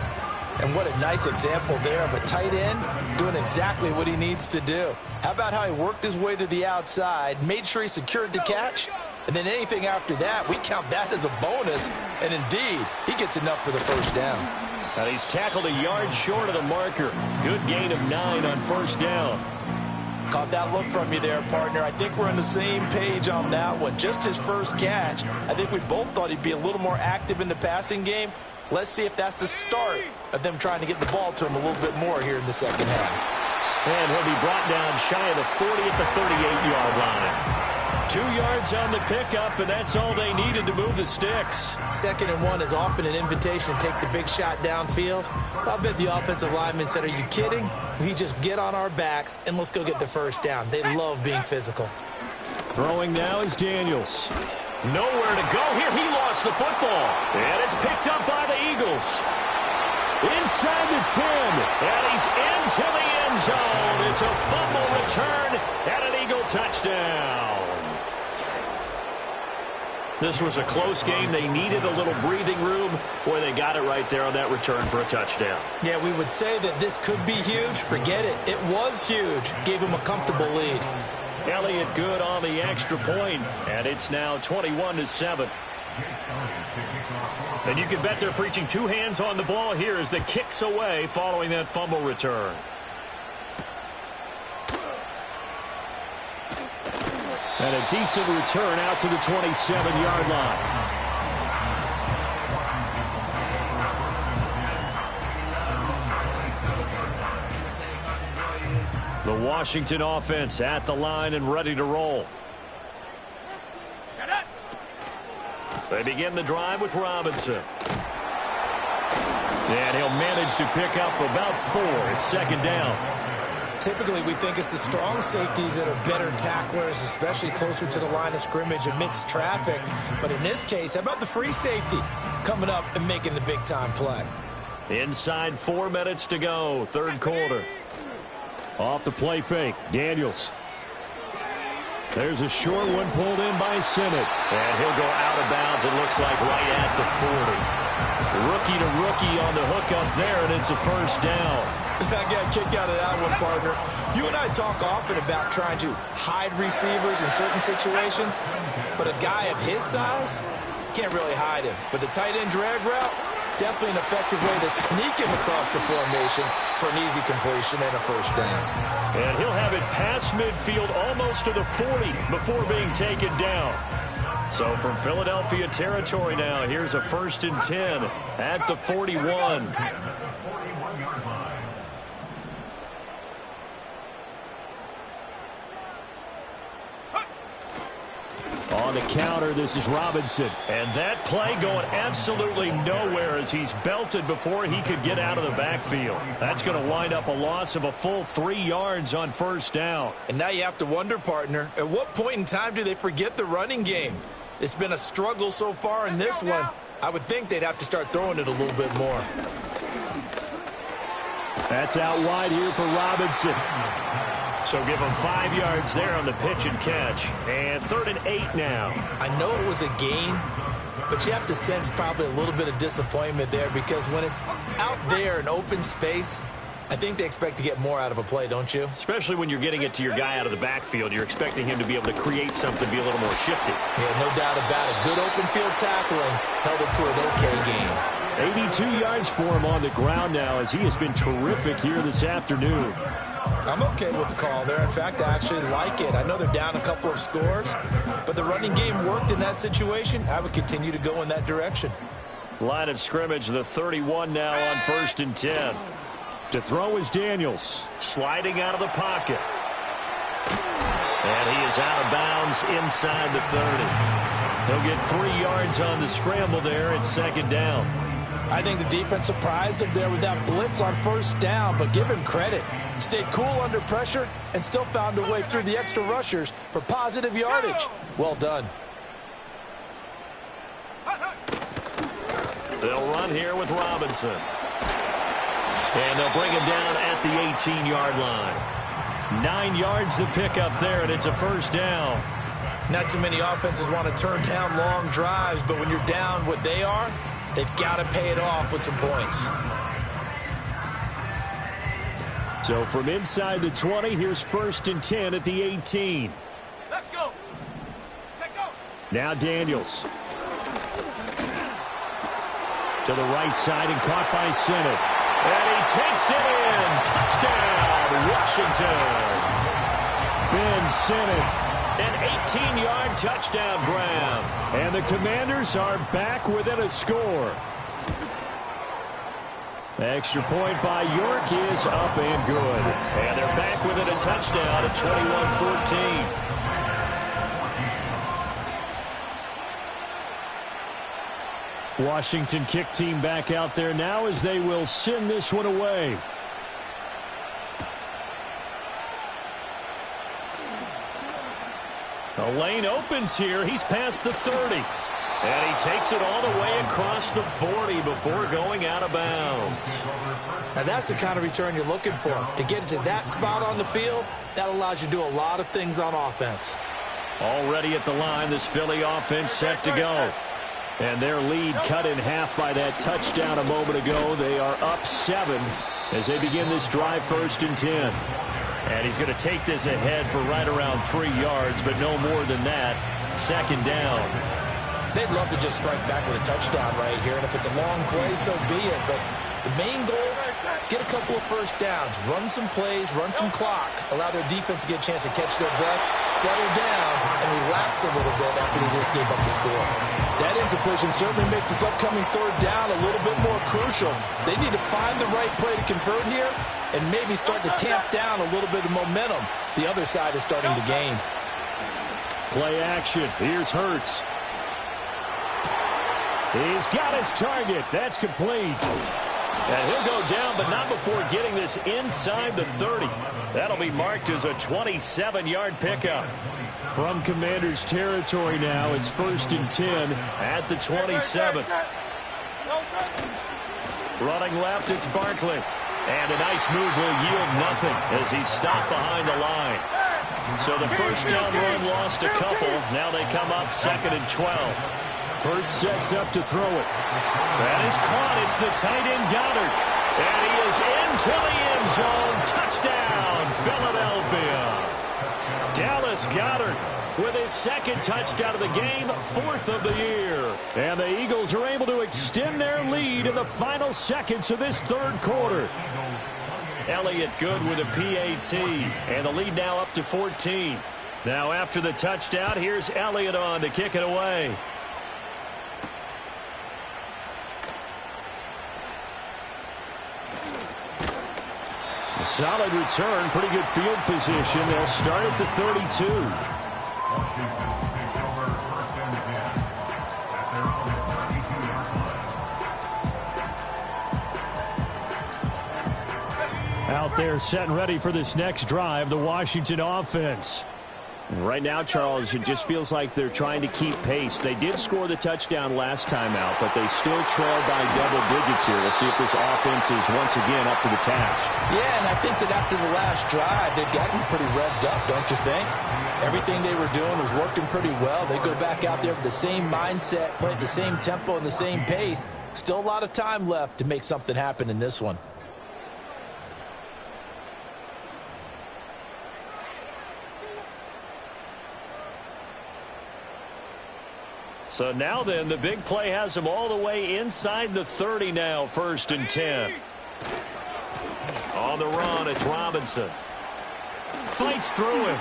And what a nice example there of a tight end doing exactly what he needs to do. How about how he worked his way to the outside, made sure he secured the catch, and then anything after that, we count that as a bonus. And indeed, he gets enough for the first down. And he's tackled a yard short of the marker. Good gain of 9 on first down. Caught that look from you there, partner. I think we're on the same page on that one. Just his first catch. I think we both thought he'd be a little more active in the passing game. Let's see if that's the start of them trying to get the ball to him a little bit more here in the second half. And he'll be brought down shy of the 40 at the 38-yard line. 2 yards on the pickup, and that's all they needed to move the sticks. 2nd and 1 is often an invitation to take the big shot downfield. I bet the offensive lineman said, are you kidding? We just get on our backs, and let's go get the first down. They love being physical. Throwing now is Daniels. Nowhere to go here. He lost the football. And it's picked up by the Eagles. Inside the 10. And he's into the end zone. It's a fumble return and an Eagle touchdown. This was a close game. They needed a little breathing room. Boy, they got it right there on that return for a touchdown. Yeah, we would say that this could be huge. Forget it. It was huge. Gave him a comfortable lead. Elliott good on the extra point, and it's now 21-7. And you can bet they're preaching 2 hands on the ball here as the kicks away following that fumble return. And a decent return out to the 27-yard line. The Washington offense at the line and ready to roll. They begin the drive with Robinson. And he'll manage to pick up about 4. It's 2nd down. Typically, we think it's the strong safeties that are better tacklers, especially closer to the line of scrimmage amidst traffic. But in this case, how about the free safety coming up and making the big-time play? Inside 4 minutes to go, 3rd quarter. Off the play fake, Daniels. There's a short one pulled in by Sinnott. And he'll go out of bounds, it looks like right at the 40. Rookie to rookie on the hook up there, and it's a first down. I got a kick out of that one, partner. You and I talk often about trying to hide receivers in certain situations, but a guy of his size can't really hide him. But the tight end drag route, definitely an effective way to sneak him across the formation for an easy completion and a first down. And he'll have it past midfield almost to the 40 before being taken down. So from Philadelphia territory now, here's a 1st and 10 at the 41. On the counter, this is Robinson. And that play going absolutely nowhere as he's belted before he could get out of the backfield. That's going to wind up a loss of a full 3 yards on 1st down. And now you have to wonder, partner, at what point in time do they forget the running game? It's been a struggle so far in this one. I would think they'd have to start throwing it a little bit more. That's out wide here for Robinson. So give him 5 yards there on the pitch and catch. And 3rd and 8 now. I know it was a gain, but you have to sense probably a little bit of disappointment there because when it's out there in open space, I think they expect to get more out of a play, don't you? Especially when you're getting it to your guy out of the backfield. You're expecting him to be able to create something, be a little more shifty. Yeah, no doubt about it. Good open field tackling held it to an okay game. 82 yards for him on the ground now as he has been terrific here this afternoon. I'm okay with the call there. In fact, I actually like it. I know they're down a couple of scores, but the running game worked in that situation. I would continue to go in that direction. Line of scrimmage, the 31 now on 1st and 10. To throw is Daniels. Sliding out of the pocket. And he is out of bounds inside the 30. He'll get 3 yards on the scramble there at 2nd down. I think the defense surprised him there with that blitz on 1st down, but give him credit. Stayed cool under pressure and still found a way through the extra rushers for positive yardage. Well done. They'll run here with Robinson. And they'll bring him down at the 18-yard line. 9 yards to pick up there, and it's a 1st down. Not too many offenses want to turn down long drives, but when you're down what they are, they've got to pay it off with some points. So from inside the 20, here's 1st and 10 at the 18. Let's go. Take go. Now Daniels. To the right side and caught by Sinnott. And he takes it in. Touchdown, Washington. Ben Sinnott. An 18-yard touchdown grab. And the Commanders are back within a score. Extra point by York is up and good. And they're back within a touchdown at 21-14. Washington kick team back out there now as they will send this one away. The lane opens here. He's past the 30. And he takes it all the way across the 40 before going out of bounds. Now that's the kind of return you're looking for. To get to that spot on the field, that allows you to do a lot of things on offense. Already at the line, this Philly offense set to go. And their lead cut in half by that touchdown a moment ago. They are up 7 as they begin this drive 1st and 10. And he's going to take this ahead for right around 3 yards, but no more than that. 2nd down. They'd love to just strike back with a touchdown right here, and if it's a long play, so be it. But the main goal, get a couple of 1st downs, run some plays, run some clock, allow their defense to get a chance to catch their breath, settle down, and relax a little bit after they just gave up the score. That incompletion certainly makes this upcoming 3rd down a little bit more crucial. They need to find the right play to convert here and maybe start to tamp down a little bit of momentum. The other side is starting to gain. Play action. Here's Hurts. He's got his target. That's complete. And he'll go down, but not before getting this inside the 30. That'll be marked as a 27-yard pickup. From Commanders territory now, it's 1st and 10 at the 27. Running left, it's Barkley. And a nice move will yield nothing as he's stopped behind the line. So the 1st down run lost a couple. Now they come up 2nd and 12. Hurts sets up to throw it. That is caught. It's the tight end Goddard. And he is into the end zone. Touchdown, Philadelphia. Dallas Goedert with his 2nd touchdown of the game, 4th of the year. And the Eagles are able to extend their lead in the final seconds of this 3rd quarter. Elliott good with a PAT. And the lead now up to 14. Now after the touchdown, here's Elliott on to kick it away. A solid return, pretty good field position. They'll start at the 32. Washington takes over 1st and 10 at their own 32-yard line. Out there set and ready for this next drive, the Washington offense. Right now, Charles, it just feels like they're trying to keep pace. They did score the touchdown last time out, but they still trail by double digits here. We'll see if this offense is once again up to the task. Yeah, and I think that after the last drive, they've gotten pretty revved up, don't you think? Everything they were doing was working pretty well. They go back out there with the same mindset, play at the same tempo and the same pace. Still a lot of time left to make something happen in this one. So now then, the big play has them all the way inside the 30 now, 1st and 10. On the run, it's Robinson. Fights through him.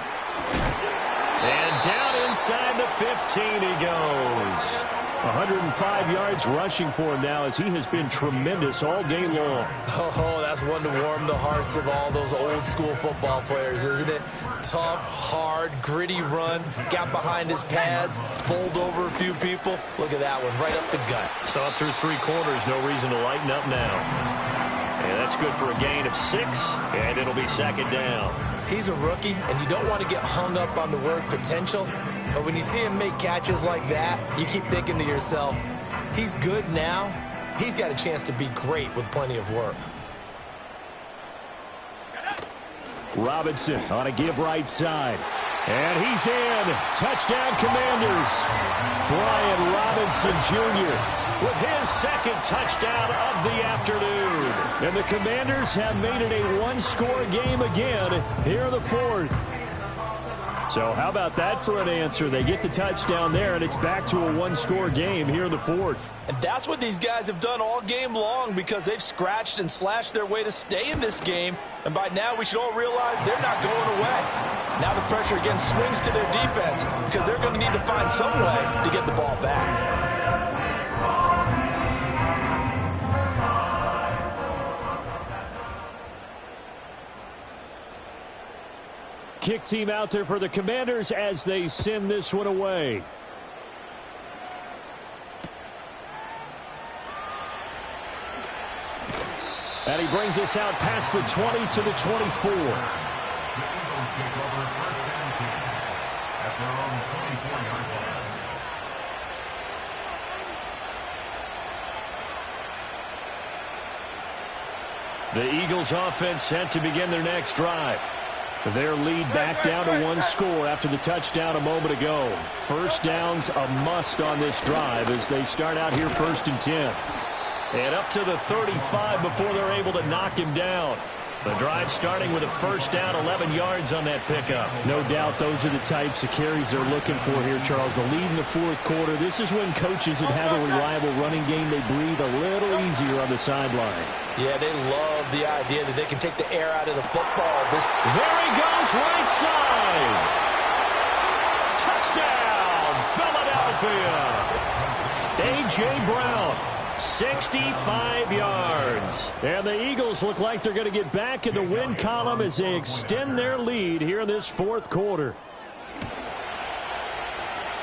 And down inside the 15 he goes. 105 yards rushing for him now as he has been tremendous all day long. Oh, that's one to warm the hearts of all those old school football players, isn't it? Tough, hard, gritty run, got behind his pads, bowled over a few people. Look at that one, right up the gut. So up through 3 quarters, no reason to lighten up now. And that's good for a gain of 6, and it'll be 2nd down. He's a rookie, and you don't want to get hung up on the word potential. But when you see him make catches like that, you keep thinking to yourself, he's good now. He's got a chance to be great with plenty of work. Robinson on a give right side. And he's in. Touchdown, Commanders. Brian Robinson Jr. with his 2nd touchdown of the afternoon. And the Commanders have made it a one-score game again here in the 4th. So how about that for an answer? They get the touchdown there, and it's back to a one-score game here in the 4th. And that's what these guys have done all game long because they've scratched and slashed their way to stay in this game. And by now, we should all realize they're not going away. Now the pressure again swings to their defense because they're going to need to find some way to get the ball back. Kick team out there for the Commanders as they send this one away. And he brings us out past the 20 to the 24. The Eagles take over 1st and 10 at their own 24-yard line. The Eagles offense set to begin their next drive. Their lead back down to 1 score after the touchdown a moment ago. 1st down's a must on this drive as they start out here 1st and 10. And up to the 35 before they're able to knock him down. The drive starting with a 1st down, 11 yards on that pickup. No doubt those are the types of carries they're looking for here, Charles. The lead in the 4th quarter. This is when coaches that have a reliable running game, they breathe a little easier on the sideline. Yeah, they love the idea that they can take the air out of the football. There he goes, right side. Touchdown, Philadelphia. A.J. Brown. 65 yards. And the Eagles look like they're going to get back in the win column as they extend their lead here in this 4th quarter.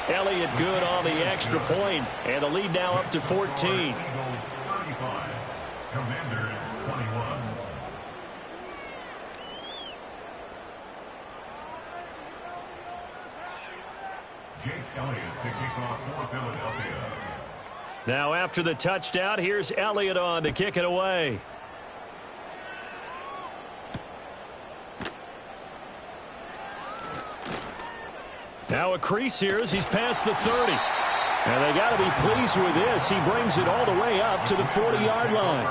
Elliott good on the extra point, and the lead now up to 14. Eagles 35, Commanders 21. Jake Elliott to kick off for Philadelphia. Now after the touchdown, here's Elliott on to kick it away. Now a crease here as he's past the 30. And they got to be pleased with this. He brings it all the way up to the 40-yard line.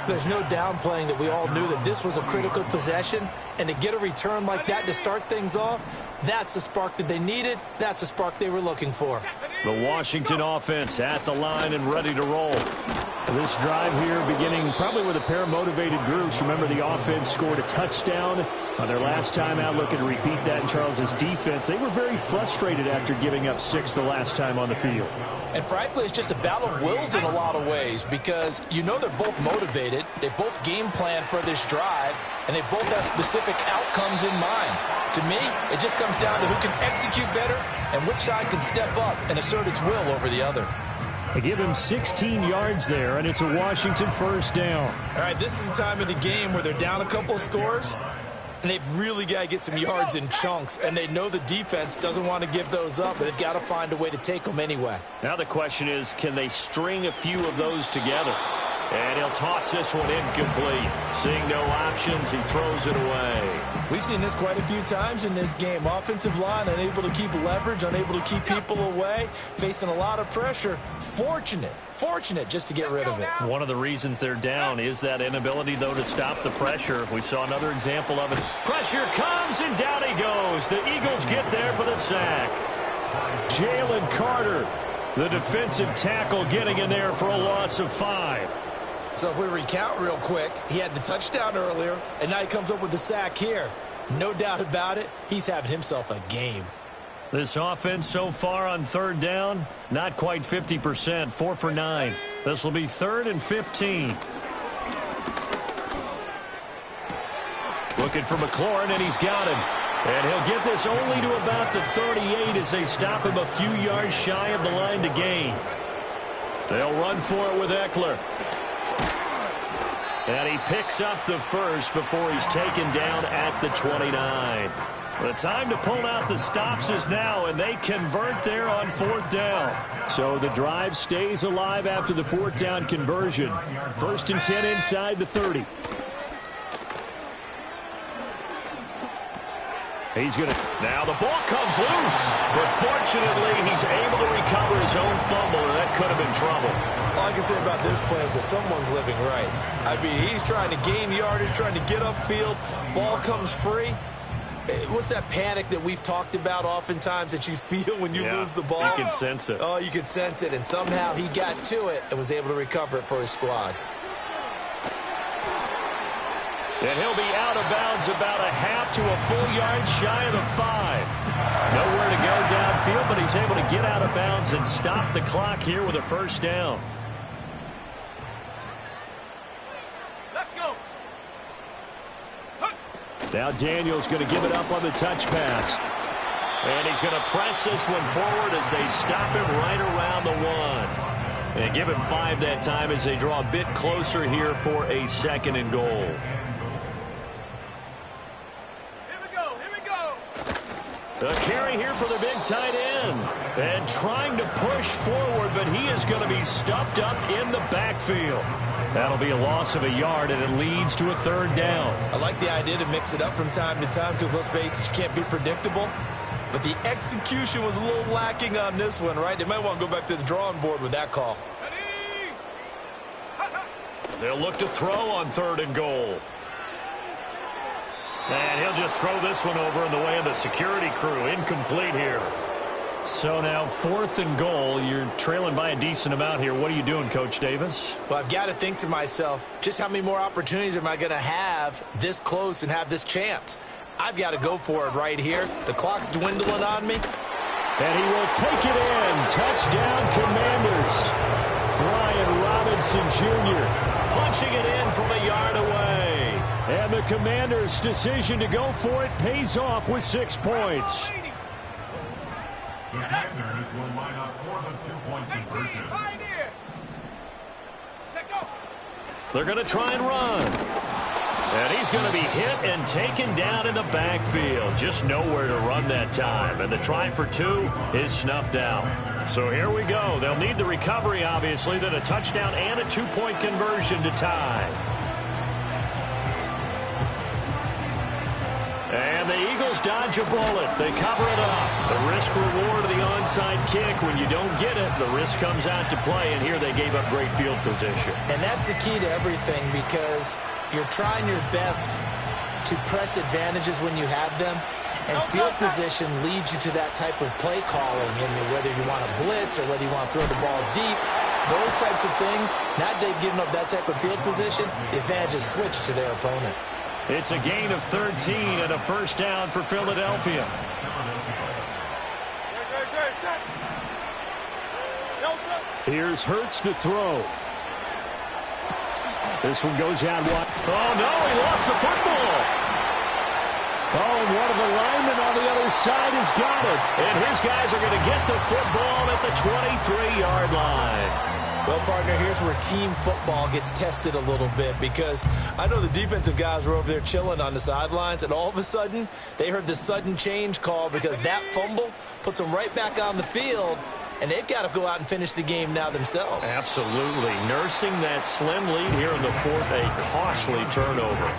There's no downplaying that we all knew that this was a critical possession, and to get a return like that to start things off, that's the spark that they needed. That's the spark they were looking for. The Washington offense at the line and ready to roll. This drive here beginning probably with a pair of motivated groups. Remember, the offense scored a touchdown on their last time out, looking to repeat that in Charles's defense. They were very frustrated after giving up 6 the last time on the field. And frankly, it's just a battle of wills in a lot of ways because you know they're both motivated. They both game plan for this drive, and they both have specific outcomes in mind. To me, it just comes down to who can execute better and which side can step up and assert its will over the other. They give him 16 yards there, and it's a Washington first down. All right, this is the time of the game where they're down a couple of scores, and they've really got to get some yards in chunks, and they know the defense doesn't want to give those up, but they've got to find a way to take them anyway. Now the question is, can they string a few of those together? And he'll toss this one incomplete. Seeing no options, he throws it away. We've seen this quite a few times in this game. Offensive line unable to keep leverage, unable to keep people away, facing a lot of pressure. Fortunate just to get rid of it. One of the reasons they're down is that inability, though, to stop the pressure. We saw another example of it. Pressure comes, and down he goes. The Eagles get there for the sack. Jalen Carter, the defensive tackle, getting in there for a loss of 5. So if we recount real quick, he had the touchdown earlier, and now he comes up with the sack here. No doubt about it, he's having himself a game. This offense so far on third down, not quite 50%, 4 for 9. This will be 3rd and 15. Looking for McLaurin, and he's got him. And he'll get this only to about the 38 as they stop him a few yards shy of the line to gain. They'll run for it with Eckler. And he picks up the first before he's taken down at the 29. The time to pull out the stops is now, and they convert there on 4th down. So the drive stays alive after the 4th down conversion. 1st and 10 inside the 30. He's going to... Now the ball comes loose. But fortunately, he's able to recover his own fumble, and that could have been trouble. All I can say about this play is that someone's living right. I mean, he's trying to gain yardage, trying to get upfield. Ball comes free. What's that panic that we've talked about oftentimes that you feel when you lose the ball? You can sense it. Oh, you can sense it. And somehow he got to it and was able to recover it for his squad. And he'll be out of bounds about a half to a full yard shy of the 5. Nowhere to go downfield, but he's able to get out of bounds and stop the clock here with a first down. Let's go. Now Daniel's going to give it up on the touch pass. And he's going to press this one forward as they stop him right around the 1. And give him 5 that time as they draw a bit closer here for a 2nd and goal. A carry here for the big tight end. And trying to push forward, but he is going to be stuffed up in the backfield. That'll be a loss of a yard, and it leads to a 3rd down. I like the idea to mix it up from time to time because, let's face it, you can't be predictable. But the execution was a little lacking on this one, right? They might want to go back to the drawing board with that call. They'll look to throw on 3rd and goal. And he'll just throw this one over in the way of the security crew. Incomplete here. So now 4th and goal. You're trailing by a decent amount here. What are you doing, Coach Davis? Well, I've got to think to myself, just how many more opportunities am I going to have this close and have this chance? I've got to go for it right here. The clock's dwindling on me. And he will take it in. Touchdown, Commanders. Brian Robinson Jr. punching it in from a yard away. And the Commanders' decision to go for it pays off with 6 points. The Commanders will line up for the 2-point conversion. They're going to try and run. And he's going to be hit and taken down in the backfield. Just nowhere to run that time. And the try for 2 is snuffed out. So here we go. They'll need the recovery, obviously, then a touchdown and a 2-point conversion to tie. And the Eagles dodge a bullet. They cover it up. The risk-reward of the onside kick. When you don't get it, the risk comes out to play. And here they gave up great field position. And that's the key to everything because you're trying your best to press advantages when you have them. And field position leads you to that type of play calling. And whether you want to blitz or whether you want to throw the ball deep, Those types of things, not they've given up that type of field position, the advantage is switched to their opponent. It's a gain of 13 and a first down for Philadelphia. Here's Hurts to throw. This one goes out wide. Oh, no, he lost the football. Oh, and one of the linemen on the other side has got it. And his guys are going to get the football at the 23-yard line. Well, partner, here's where team football gets tested a little bit, because I know the defensive guys were over there chilling on the sidelines, and all of a sudden, they heard the sudden change call because that fumble puts them right back on the field, and they've got to go out and finish the game now themselves. Absolutely. Nursing that slim lead here in the fourth, a costly turnover.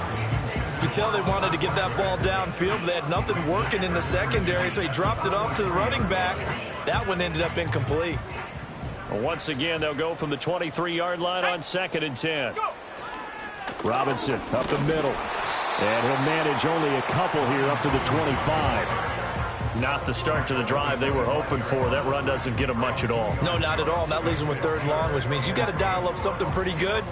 You could tell they wanted to get that ball downfield, but they had nothing working in the secondary, so he dropped it off to the running back. That one ended up incomplete. Once again, they'll go from the 23-yard line on 2nd and 10. Robinson up the middle. And he'll manage only a couple here up to the 25. Not the start to the drive they were hoping for. That run doesn't get them much at all. No, not at all. And that leaves them with 3rd and long, which means you got to dial up something pretty good.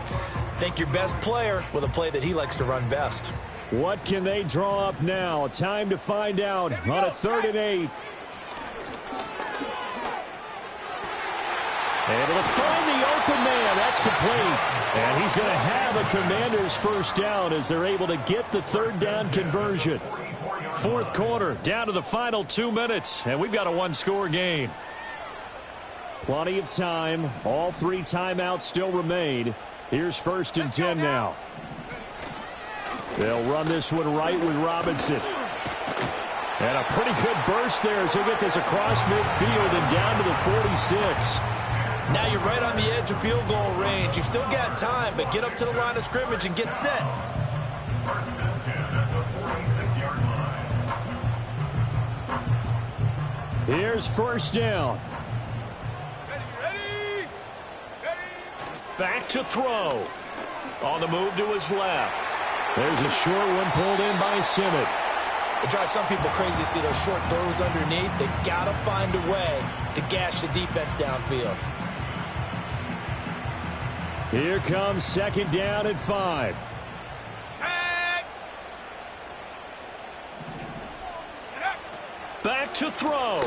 Think your best player with a play that he likes to run best. What can they draw up now? Time to find out on a 3rd and 8. Able to find the open man. That's complete. And he's going to have a Commanders first down as they're able to get the 3rd down conversion. 4th quarter, down to the final 2 minutes, and we've got a 1-score game. Plenty of time. All 3 timeouts still remain. Here's 1st and 10 now. They'll run this one right with Robinson. And a pretty good burst there as he'll get this across midfield and down to the 46. Now you're right on the edge of field goal range. You've still got time, but get up to the line of scrimmage and get set. Here's 1st down. Ready. Back to throw. On the move to his left. There's a short one pulled in by Simmons. It drives some people crazy to see those short throws underneath. They got to find a way to gash the defense downfield. Here comes 2nd down and 5. Back to throw.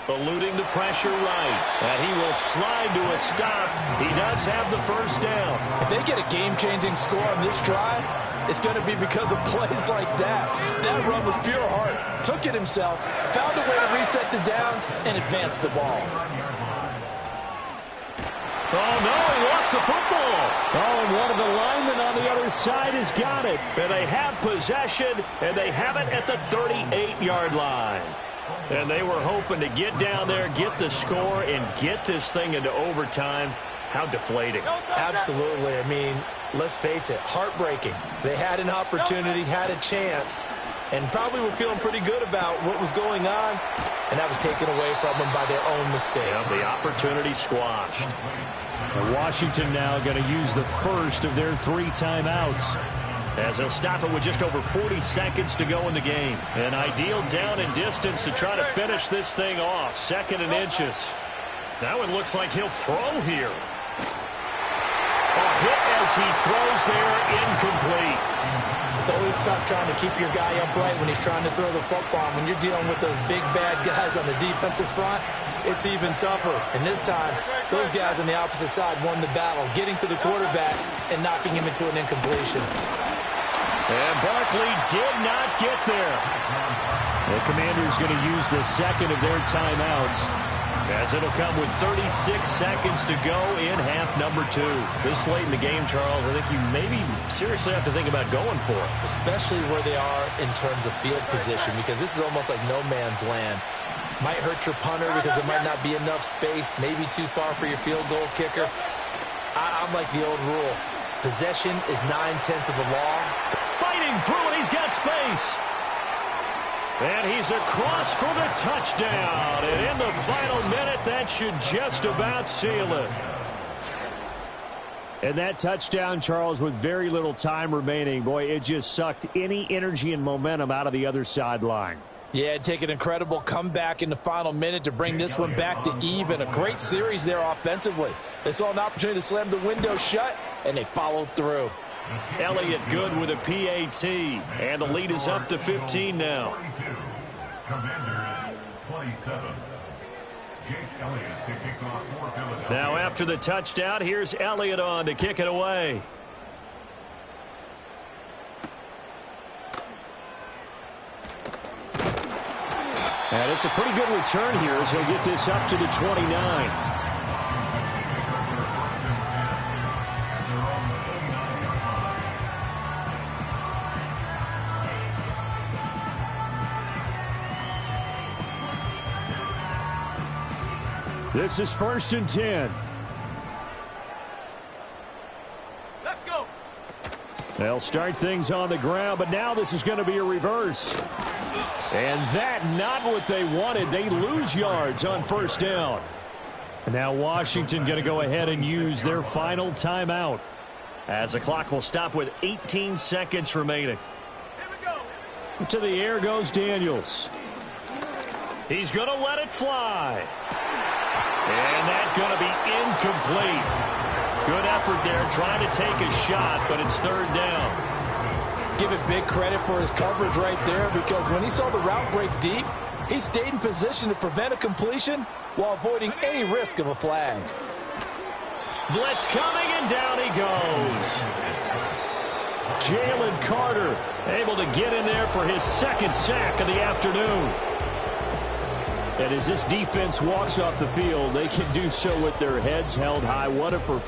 Eluding the pressure right. And he will slide to a stop. He does have the first down. If they get a game-changing score on this drive, it's going to be because of plays like that. That run was pure heart. Took it himself, found a way to reset the downs, and advance the ball. Oh, no, he lost the football. Oh, and one of the linemen on the other side has got it. And they have possession, and they have it at the 38-yard line. And they were hoping to get down there, get the score, and get this thing into overtime. How deflating. Absolutely. I mean, let's face it, heartbreaking. They had an opportunity, had a chance, and probably were feeling pretty good about what was going on, and that was taken away from them by their own mistake. Yeah, the opportunity squashed. And Washington now going to use the first of their 3 timeouts, as they'll stop it with just over 40 seconds to go in the game. An ideal down and distance to try to finish this thing off. 2nd and inches. That one looks like he'll throw here. A hit as he throws there, incomplete. It's always tough trying to keep your guy upright when he's trying to throw the football. When you're dealing with those big, bad guys on the defensive front, it's even tougher. And this time, those guys on the opposite side won the battle, getting to the quarterback and knocking him into an incompletion. And Barkley did not get there. The Commanders going to use the 2nd of their timeouts, as it'll come with 36 seconds to go in half number 2. This late in the game, Charles, I think you maybe seriously have to think about going for it. Especially where they are in terms of field position, because this is almost like no man's land. Might hurt your punter because there might not be enough space, maybe too far for your field goal kicker. I'm like the old rule. Possession is 9/10 of the law. Fighting through it, he's got space. And he's across for the touchdown. And in the final minute, that should just about seal it. And that touchdown, Charles, with very little time remaining, boy, it just sucked any energy and momentum out of the other sideline. Yeah, take an incredible comeback in the final minute to bring this one back to even. A great series there offensively. They saw an opportunity to slam the window shut, and they followed through. Elliott good with a PAT, and the lead is up to 15 now. Commanders 27. Jake Elliott to kick off for Philadelphia. Now after the touchdown, here's Elliott on to kick it away. And it's a pretty good return here as he'll get this up to the 29. This is 1st and 10. Let's go. They'll start things on the ground, but now this is going to be a reverse. And that not what they wanted. They lose yards on 1st down. And now Washington going to go ahead and use their final timeout as the clock will stop with 18 seconds remaining. Here we go. To the air goes Daniels. He's going to let it fly. And that's going to be incomplete. Good effort there trying to take a shot, but it's 3rd down. Give it big credit for his coverage right there, because when he saw the route break deep, he stayed in position to prevent a completion while avoiding any risk of a flag. Blitz coming, and down he goes. Jalen Carter able to get in there for his 2nd sack of the afternoon. And as this defense walks off the field, they can do so with their heads held high. What a performance.